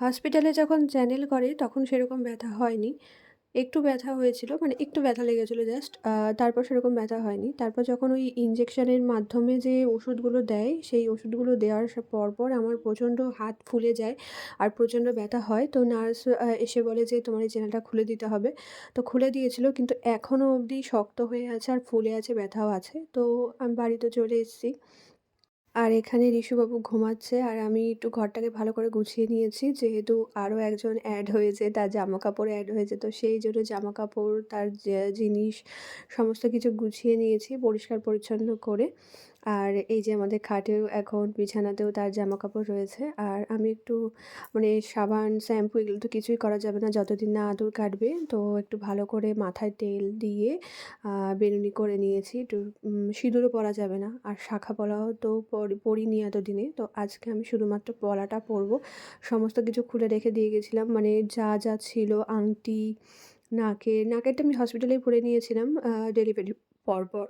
হসপিটালে যখন চ্যানেল করে তখন সেরকম ব্যথা হয়নি। একটু ব্যথা হয়েছিল, মানে একটু ব্যথা লেগেছিল জাস্ট। তারপর সেরকম ব্যথা হয়নি। তারপর যখন ওই ইনজেকশনের মাধ্যমে যে ওষুধগুলো দেয়, সেই ওষুধগুলো দেওয়ার পরপর আমার প্রচণ্ড হাত ফুলে যায় আর প্রচণ্ড ব্যথা হয়। তো নার্স এসে বলে যে, "তোমার এই চ্যানেলটা খুলে দিতে হবে।" তো খুলে দিয়েছিল, কিন্তু এখনও অবধি শক্ত হয়ে আছে আর ফুলে আছে, ব্যথাও আছে। তো আমি বাড়িতে চলে এসেছি। আর এখানে ঋষুবাবু ঘুমাচ্ছে আর আমি একটু ঘরটাকে ভালো করে গুছিয়ে নিয়েছি। যেহেতু আরও একজন এড হয়েছে, তার জামাকাপড় এড হয়েছে। তো সেইজন্য জামাকাপড়, তার জিনিস সমস্ত কিছু গুছিয়ে নিয়েছি পরিষ্কার পরিচ্ছন্ন করে। আর এই যে আমাদের খাটেও এখন বিছানাতেও তার জামাকাপড় রয়েছে। আর আমি একটু মানে সাবান, শ্যাম্পু এগুলো তো কিছুই করা যাবে না যতদিন না আদর কাটবে। তো একটু ভালো করে মাথায় তেল দিয়ে বেনুনি করে নিয়েছি। একটু সিঁদুরও পরা যাবে না। আর শাঁখা পলাও তো পরিনি এতদিনে। তো আজকে আমি শুধুমাত্র পলাটা পরবো। সমস্ত কিছু খুলে রেখে দিয়ে গেছিলাম। মানে যা ছিল আংটি, নাকেরটা আমি হসপিটালেই পরে নিয়েছিলাম ডেলিভারির পরপর।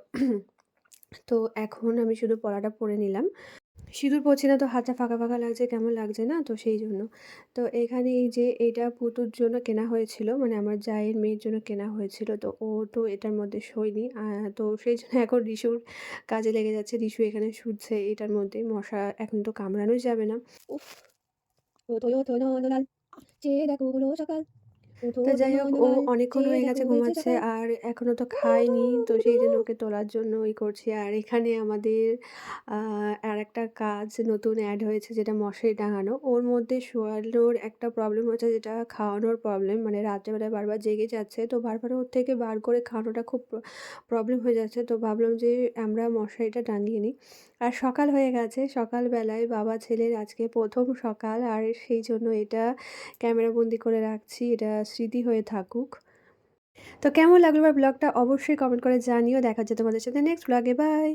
তো এখন আমি শুধু পলাটা পরে নিলাম। সিঁদুর পরছি না তো হাতটা ফাঁকা, ফাঁকা লাগছে, কেমন লাগছে না? তো সেইজন্য। তো এখানে এই যে এইটা পুতুর জন্য কেনা হয়েছিল। মানে আমার জায়ের মেয়ের জন্য কেনা হয়েছিল। তো ও তো এটার মধ্যে শোয়নি। তো সেইজন্য এখন রিশুর কাজে লেগে যাচ্ছে। রিশু এখানে শুচ্ছে এটার মধ্যে। মশা এখন তো কামড়ানোই যাবে না। উফ! থো থো নন্দলাল, চেয়ে দেখো হলো সকাল। ওঠো তো যাই হোক, ও নন্দলাল, অনেকক্ষণ চেয়ে হয়ে দেখো গেছে হয়েছে ঘুমাচ্ছে সকাল। আর এখনও তো খায়নি। তো সেইজন্য ওকে তোলার জন্য করছি। আর এখানে আমাদের আ আরেকটা কাজ নতুন এড হয়েছে, যেটা মশারি টাঙানো। ওর মধ্যে শোয়ানোর একটা প্রবলেম হচ্ছে, যেটা খাওয়ানোর প্রবলেম। মানে রাত্রেবেলায় বারবার জেগে যাচ্ছে। তো বারবার ওর থেকে বার করে খাওয়ানোটা খুব প্রবলেম হয়ে যাচ্ছে। তো ভাবলাম যে আমরা মশারিটা টাঙিয়ে নিই। আর সকাল হয়ে গেছে। সকালবেলায় বাবা ছেলের আজকে ১ম সকাল। আর সেইজন্য এটা ক্যামেরাবন্দি করে রাখছি। এটা স্মৃতি হয়ে থাকুক। তো কেমন লাগলো আমার ব্লগটা অবশ্যই কমেন্ট করে জানিও। দেখা হচ্ছে তোমাদের সাথে নেক্সট ব্লগে। বাই।